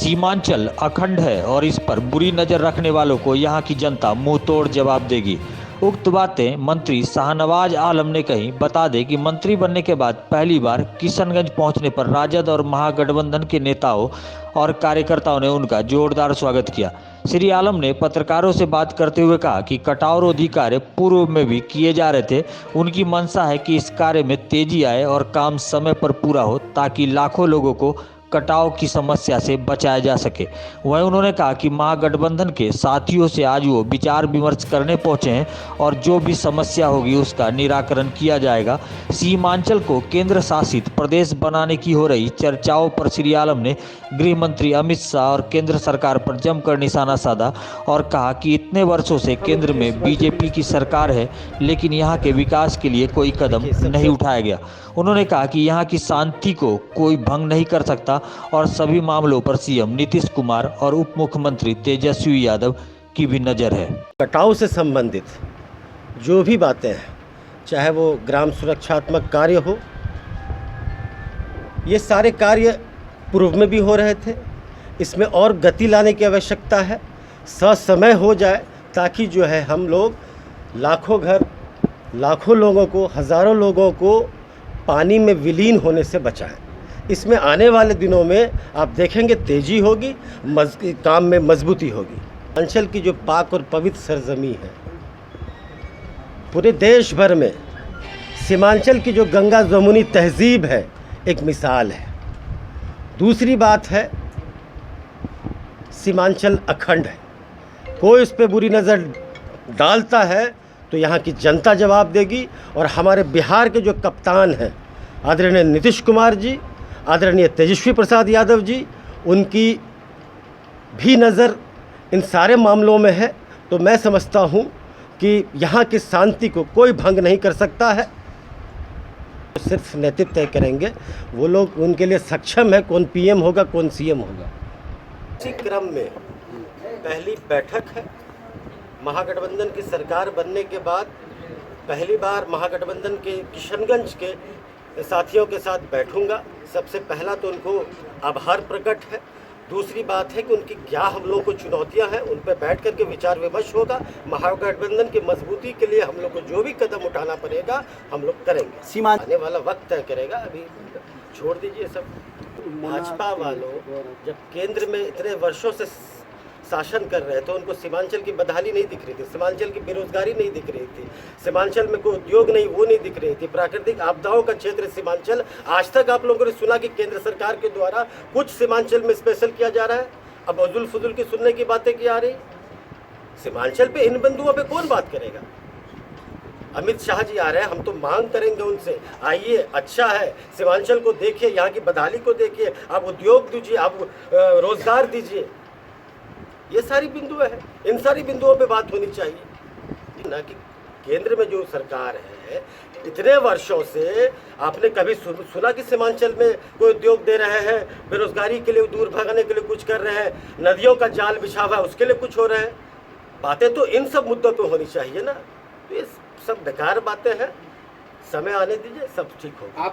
सीमांचल अखंड है और इस पर बुरी नजर रखने वालों को यहाँ की जनता मुंह तोड़ जवाब देगी। उक्त बातें मंत्री शाहनवाज आलम ने कही। बता दें कि मंत्री बनने के बाद पहली बार किशनगंज पहुंचने पर राजद और महागठबंधन के नेताओं और कार्यकर्ताओं ने उनका जोरदार स्वागत किया। श्री आलम ने पत्रकारों से बात करते हुए कहा कि कटाव रोधी कार्य पूर्व में भी किए जा रहे थे। उनकी मंशा है कि इस कार्य में तेजी आए और काम समय पर पूरा हो ताकि लाखों लोगों को कटाव की समस्या से बचाया जा सके। वहीं उन्होंने कहा कि महागठबंधन के साथियों से आज वो विचार विमर्श करने पहुंचे हैं और जो भी समस्या होगी उसका निराकरण किया जाएगा। सीमांचल को केंद्र शासित प्रदेश बनाने की हो रही चर्चाओं पर श्री आलम ने गृह मंत्री अमित शाह और केंद्र सरकार पर जमकर निशाना साधा और कहा कि इतने वर्षों से केंद्र में बीजेपी की सरकार है लेकिन यहाँ के विकास के लिए कोई कदम नहीं उठाया गया। उन्होंने कहा कि यहाँ की शांति को कोई भंग नहीं कर सकता और सभी मामलों पर सीएम नीतीश कुमार और उप मुख्यमंत्री तेजस्वी यादव की भी नज़र है। कटाव से संबंधित जो भी बातें हैं, चाहे वो ग्राम सुरक्षात्मक कार्य हो, ये सारे कार्य पूर्व में भी हो रहे थे। इसमें और गति लाने की आवश्यकता है, ससमय हो जाए ताकि जो है हम लोग लाखों घर, लाखों लोगों को, हज़ारों लोगों को पानी में विलीन होने से बचाएं। इसमें आने वाले दिनों में आप देखेंगे तेजी होगी, काम में मजबूती होगी। अंचल की जो पाक और पवित्र सरजमी है, पूरे देश भर में सीमांचल की जो गंगा जमुनी तहजीब है एक मिसाल है। दूसरी बात है सीमांचल अखंड है। कोई उस पर बुरी नज़र डालता है तो यहाँ की जनता जवाब देगी। और हमारे बिहार के जो कप्तान हैं आदरणीय नीतीश कुमार जी, आदरणीय तेजस्वी प्रसाद यादव जी, उनकी भी नज़र इन सारे मामलों में है। तो मैं समझता हूँ कि यहाँ की शांति को कोई भंग नहीं कर सकता है। सिर्फ नेतृत्व तय करेंगे वो लोग, उनके लिए सक्षम है कौन पीएम होगा, कौन सीएम होगा। इसी क्रम में पहली बैठक है महागठबंधन की सरकार बनने के बाद। पहली बार महागठबंधन के किशनगंज के साथियों के साथ बैठूंगा। सबसे पहला तो उनको आभार प्रकट है। दूसरी बात है कि उनकी क्या हम लोगों को चुनौतियां हैं, उन पर बैठ करके विचार विमर्श होगा। महागठबंधन की मजबूती के लिए हम लोग को जो भी कदम उठाना पड़ेगा हम लोग करेंगे। सीमा आने वाला वक्त तय करेगा, अभी छोड़ दीजिए सब। भाजपा वालों जब केंद्र में इतने वर्षों से शासन कर रहे थे, उनको सीमांचल की बदहाली नहीं दिख रही थी, सीमांचल की बेरोजगारी नहीं दिख रही थी, सीमांचल में कोई उद्योग नहीं, वो नहीं दिख रही थी। प्राकृतिक आपदाओं का क्षेत्र सीमांचल। आज तक आप लोगों ने सुना कि केंद्र सरकार के द्वारा कुछ सीमांचल में स्पेशल किया जा रहा है? अब अजुल फजुल की सुनने की बातें की आ रही। सीमांचल पे इन बिंदुओं पे कौन बात करेगा? अमित शाह जी आ रहे हैं, हम तो मांग करेंगे उनसे, आइए, अच्छा है, सीमांचल को देखिए, यहाँ की बदहाली को देखिए, आप उद्योग दीजिए, आप रोजगार दीजिए। ये सारी बिंदुएं हैं, इन सारी बिंदुओं पे बात होनी चाहिए ना। कि केंद्र में जो सरकार है इतने वर्षों से आपने कभी सुना कि सीमांचल में कोई उद्योग दे रहे हैं, बेरोजगारी के लिए दूर भगाने के लिए कुछ कर रहे हैं, नदियों का जाल बिछा हुआ है उसके लिए कुछ हो रहा है? बातें तो इन सब मुद्दों पे होनी चाहिए ना। तो ये सब बेकार बातें हैं, समय आने दीजिए, सब ठीक होगा।